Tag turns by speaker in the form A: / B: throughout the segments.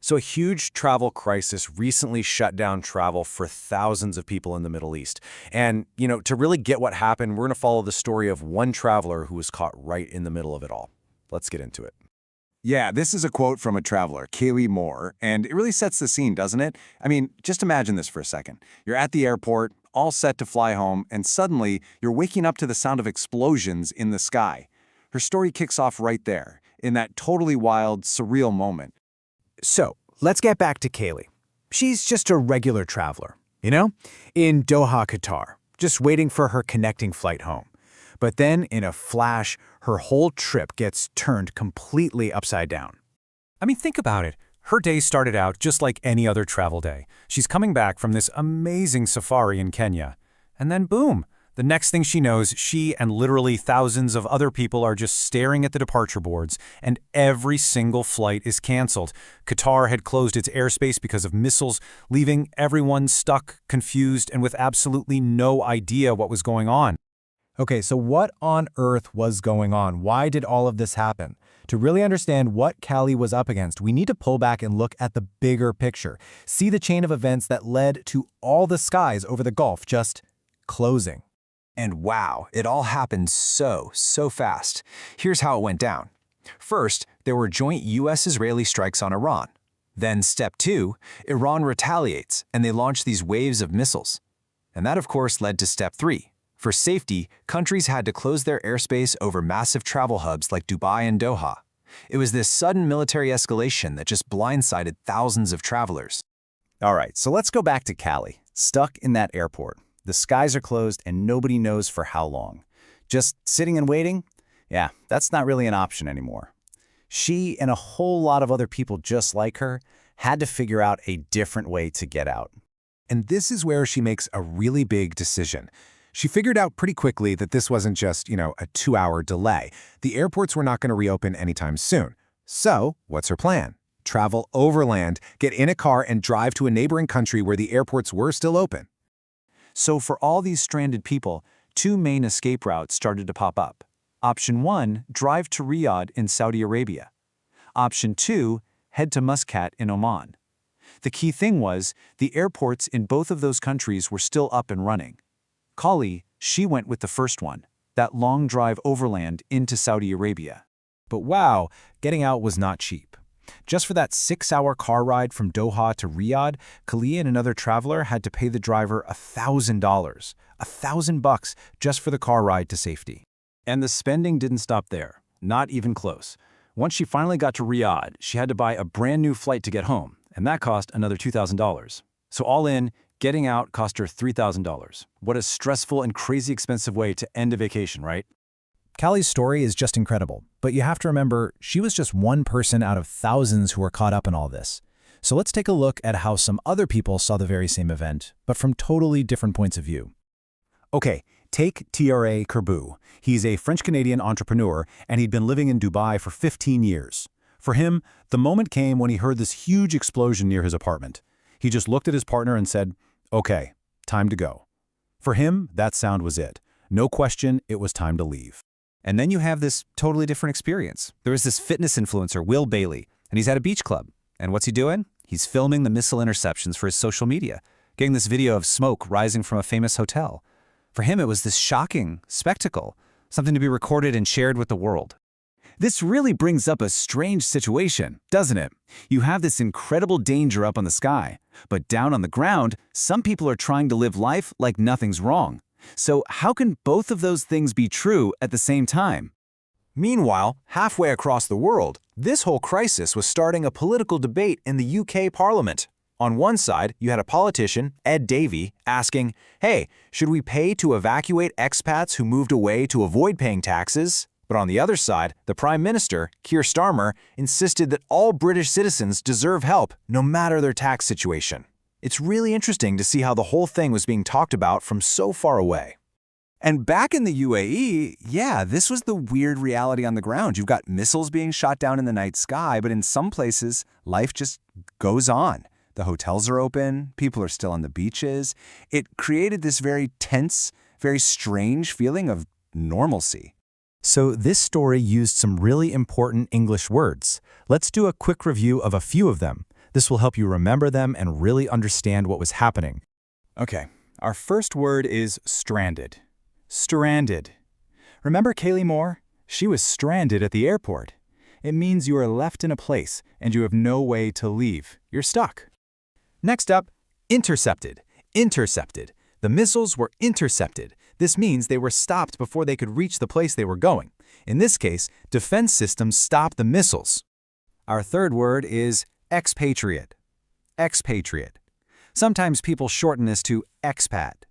A: So a huge travel crisis recently shut down travel for thousands of people in the Middle East. And, to really get what happened, we're going to follow the story of one traveler who was caught right in the middle of it all. Let's get into it.
B: Yeah, this is a quote from a traveler, Kaylee Moore, and it really sets the scene, doesn't it? I mean, just imagine this for a second. You're at the airport, all set to fly home, and suddenly you're waking up to the sound of explosions in the sky. Her story kicks off right there, in that totally wild, surreal moment.
C: So, let's get back to Kaylee. She's just a regular traveler, in Doha, Qatar, just waiting for her connecting flight home. But then, in a flash, her whole trip gets turned completely upside down.
D: I mean, think about it. Her day started out just like any other travel day. She's coming back from this amazing safari in Kenya. And then boom, the next thing she knows, she and literally thousands of other people are just staring at the departure boards, and every single flight is canceled. Qatar had closed its airspace because of missiles, leaving everyone stuck, confused, and with absolutely no idea what was going on.
E: Okay, so what on earth was going on? Why did all of this happen? To really understand what Callie was up against, we need to pull back and look at the bigger picture. See the chain of events that led to all the skies over the Gulf just closing.
F: And wow, it all happened so fast. Here's how it went down. First, there were joint US-Israeli strikes on Iran. Then step 2, Iran retaliates, and they launch these waves of missiles. And that, of course, led to step 3. For safety, countries had to close their airspace over massive travel hubs like Dubai and Doha. It was this sudden military escalation that just blindsided thousands of travelers.
A: All right, so let's go back to Callie, stuck in that airport. The skies are closed and nobody knows for how long. Just sitting and waiting? Yeah, that's not really an option anymore. She and a whole lot of other people just like her had to figure out a different way to get out.
C: And this is where she makes a really big decision. She figured out pretty quickly that this wasn't just, a 2-hour delay. The airports were not going to reopen anytime soon. So, what's her plan? Travel overland, get in a car and drive to a neighboring country where the airports were still open.
F: So for all these stranded people, 2 main escape routes started to pop up. Option 1, drive to Riyadh in Saudi Arabia. Option 2, head to Muscat in Oman. The key thing was, the airports in both of those countries were still up and running. Kali, she went with the first one, that long drive overland into Saudi Arabia.
C: But wow, getting out was not cheap. Just for that 6-hour car ride from Doha to Riyadh, Kali and another traveler had to pay the driver $1,000. $1,000 just for the car ride to safety.
D: And the spending didn't stop there, not even close. Once she finally got to Riyadh, she had to buy a brand new flight to get home, and that cost another $2,000. So all in, getting out cost her $3,000. What a stressful and crazy expensive way to end a vacation, right?
E: Callie's story is just incredible, but you have to remember, she was just one person out of thousands who were caught up in all this. So let's take a look at how some other people saw the very same event, but from totally different points of view.
C: Okay, take Thierry Kerbu. He's a French-Canadian entrepreneur, and he'd been living in Dubai for 15 years. For him, the moment came when he heard this huge explosion near his apartment. He just looked at his partner and said, "Okay, time to go." For him, that sound was it. No question, it was time to leave.
F: And then you have this totally different experience. There is this fitness influencer, Will Bailey, and he's at a beach club. And what's he doing? He's filming the missile interceptions for his social media, getting this video of smoke rising from a famous hotel. For him, it was this shocking spectacle, something to be recorded and shared with the world. This really brings up a strange situation, doesn't it? You have this incredible danger up on the sky, but down on the ground, some people are trying to live life like nothing's wrong. So how can both of those things be true at the same time?
A: Meanwhile, halfway across the world, this whole crisis was starting a political debate in the UK Parliament. On one side, you had a politician, Ed Davey, asking, hey, should we pay to evacuate expats who moved away to avoid paying taxes? But on the other side, the Prime Minister, Keir Starmer, insisted that all British citizens deserve help, no matter their tax situation. It's really interesting to see how the whole thing was being talked about from so far away. And back in the UAE, yeah, this was the weird reality on the ground. You've got missiles being shot down in the night sky, but in some places, life just goes on. The hotels are open, people are still on the beaches. It created this very tense, very strange feeling of normalcy.
E: So this story used some really important English words. Let's do a quick review of a few of them. This will help you remember them and really understand what was happening.
C: Okay, our first word is stranded. Stranded. Remember Kaylee Moore? She was stranded at the airport. It means you are left in a place and you have no way to leave. You're stuck. Next up, intercepted. Intercepted. The missiles were intercepted. This means they were stopped before they could reach the place they were going. In this case, defense systems stopped the missiles.
F: Our third word is expatriate. Expatriate. Sometimes people shorten this to expat.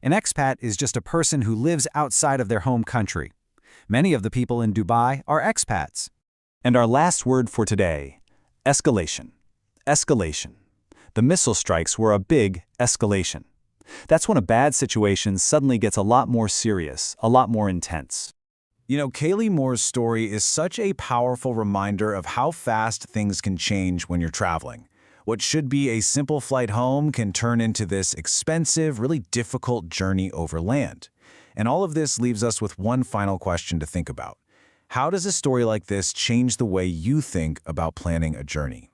F: An expat is just a person who lives outside of their home country. Many of the people in Dubai are expats.
C: And our last word for today, escalation. Escalation. The missile strikes were a big escalation. That's when a bad situation suddenly gets a lot more serious, a lot more intense. You know, Kaylee Moore's story is such a powerful reminder of how fast things can change when you're traveling. What should be a simple flight home can turn into this expensive, really difficult journey over land. And all of this leaves us with one final question to think about. How does a story like this change the way you think about planning a journey?